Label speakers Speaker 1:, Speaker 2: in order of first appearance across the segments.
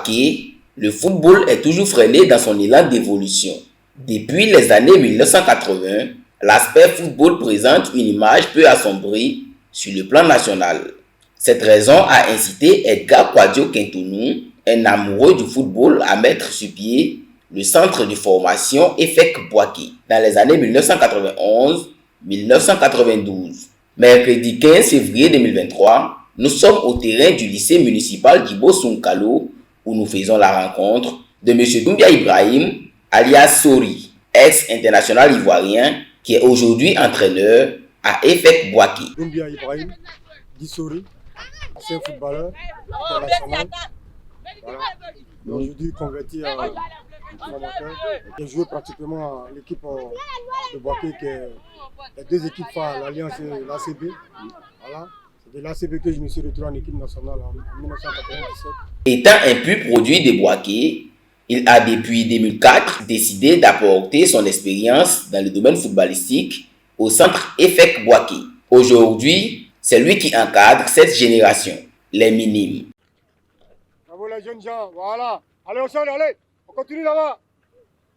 Speaker 1: Boaké, le football est toujours freiné dans son élan d'évolution. Depuis les années 1980, l'aspect football présente une image peu assombrie sur le plan national. Cette raison a incité Edgar Kouadio Kintonou, un amoureux du football, à mettre sur pied le centre de formation EFEC Boaké dans les années 1991-1992. Mercredi 15 février 2023, nous sommes au terrain du lycée municipal d'Ibo Sunkalo où nous faisons la rencontre de M. Doumbia Ibrahim, alias Sori, ex-international ivoirien, qui est aujourd'hui entraîneur à EFEC Boaké.
Speaker 2: Doumbia Ibrahim, dit Sori, ancien footballeur international. Voilà. Aujourd'hui converti à amateur. J'ai joué pratiquement à l'équipe de Boaké, qui est les deux équipes phares, l'Alliance et l'ACB. Voilà. C'est de l'ACB que je me suis retrouvé en équipe nationale en 1997.
Speaker 1: Étant un pur produit de Boaké, il a depuis 2004 décidé d'apporter son expérience dans le domaine footballistique au centre EFEC Boaké. Aujourd'hui, c'est lui qui encadre cette génération, les minimes.
Speaker 2: Bravo les jeunes gens, voilà. Allez, on continue là-bas.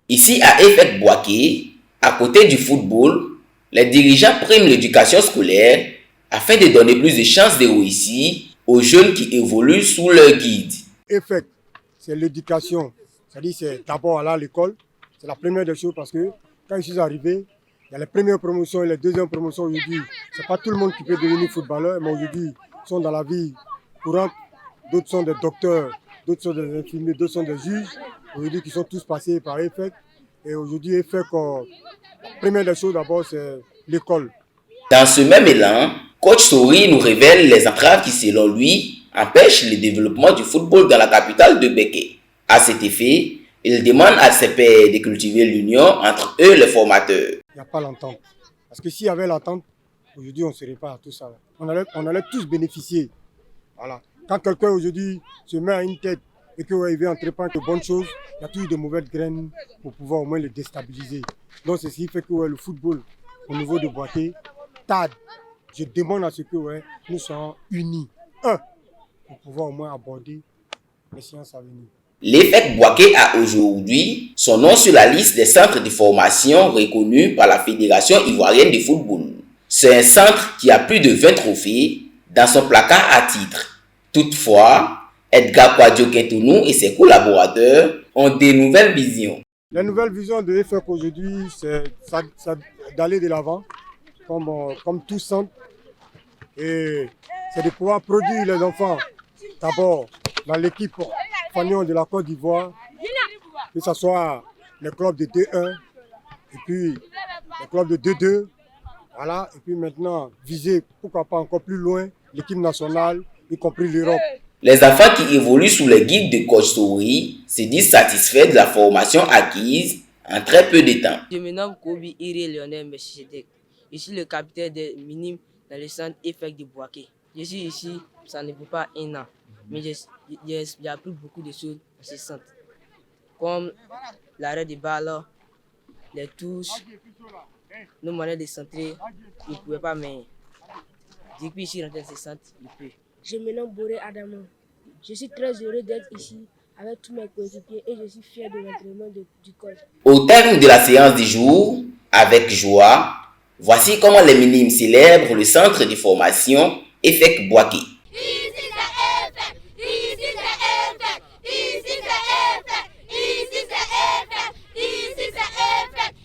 Speaker 1: Ici à EFEC Boaké, à côté du football, les dirigeants priment l'éducation scolaire afin de donner plus de chances de réussir aux jeunes qui évoluent sous leur guide.
Speaker 2: EFEC, c'est l'éducation. C'est-à-dire c'est d'abord aller à l'école. C'est la première des choses parce que quand je suis arrivé, il y a les premières promotions et les deuxièmes promotions aujourd'hui. Ce n'est pas tout le monde qui peut devenir footballeur, mais aujourd'hui, ils sont dans la vie courante. D'autres sont des docteurs, d'autres sont des infirmiers, d'autres sont des juges. Aujourd'hui, qui sont tous passés par EFEC. Et aujourd'hui, EFEC, la première des choses d'abord, c'est l'école.
Speaker 1: Dans ce même élan, coach Sori nous révèle les entraves qui, selon lui, empêchent le développement du football dans la capitale de Béké. À cet effet, il demande à ses pairs de cultiver l'union entre eux, les formateurs.
Speaker 2: Il n'y a pas l'entente. Parce que s'il y avait l'entente, aujourd'hui, on ne serait pas à tout ça. On allait tous bénéficier. Voilà. Quand quelqu'un aujourd'hui se met à une tête et qu'il veut entreprendre de bonnes choses, il y a toujours de mauvaises graines pour pouvoir au moins le déstabiliser. Donc, ceci fait que le football, au niveau de Boaké, TAD, je demande à ce que nous soyons unis, pour pouvoir au moins aborder les séances à venir.
Speaker 1: L'EFEC Boaké a aujourd'hui son nom sur la liste des centres de formation reconnus par la Fédération ivoirienne de football. C'est un centre qui a plus de 20 trophées dans son placard à titre. Toutefois, Edgar Kouadio Kintonou et ses collaborateurs ont des nouvelles visions.
Speaker 2: La nouvelle vision de l'EFEC aujourd'hui, c'est d'aller de l'avant, comme tout centre, et c'est de pouvoir produire les enfants d'abord dans l'équipe Fagnon de la Côte d'Ivoire, que ce soit les clubs de D1 et puis les clubs de D2, voilà, et puis maintenant viser, pourquoi pas encore plus loin, l'équipe nationale, y compris l'Europe.
Speaker 1: Les enfants qui évoluent sous le guide de coach Sori se disent satisfaits de la formation acquise en très peu de temps.
Speaker 3: Je me nomme Kobi Iri Lionel Messidek. Je suis le capitaine des minimes dans le centre EFEC de Boaké. Je suis ici, ça ne fait pas un an, mais j'ai appris beaucoup de choses dans ce centre, comme l'arrêt de balle, les touches, nos manières de centrer. Je ne pouvais pas, mais depuis que je suis rentré dans ce centre, je peux.
Speaker 4: Je me nomme Boré Adamo. Je suis très heureux d'être ici avec tous mes coéquipiers et je suis fier de l'entraînement du coach.
Speaker 1: Au terme de la séance du jour, avec joie, voici comment les minimes célèbrent le centre de formation EFEC Boaké.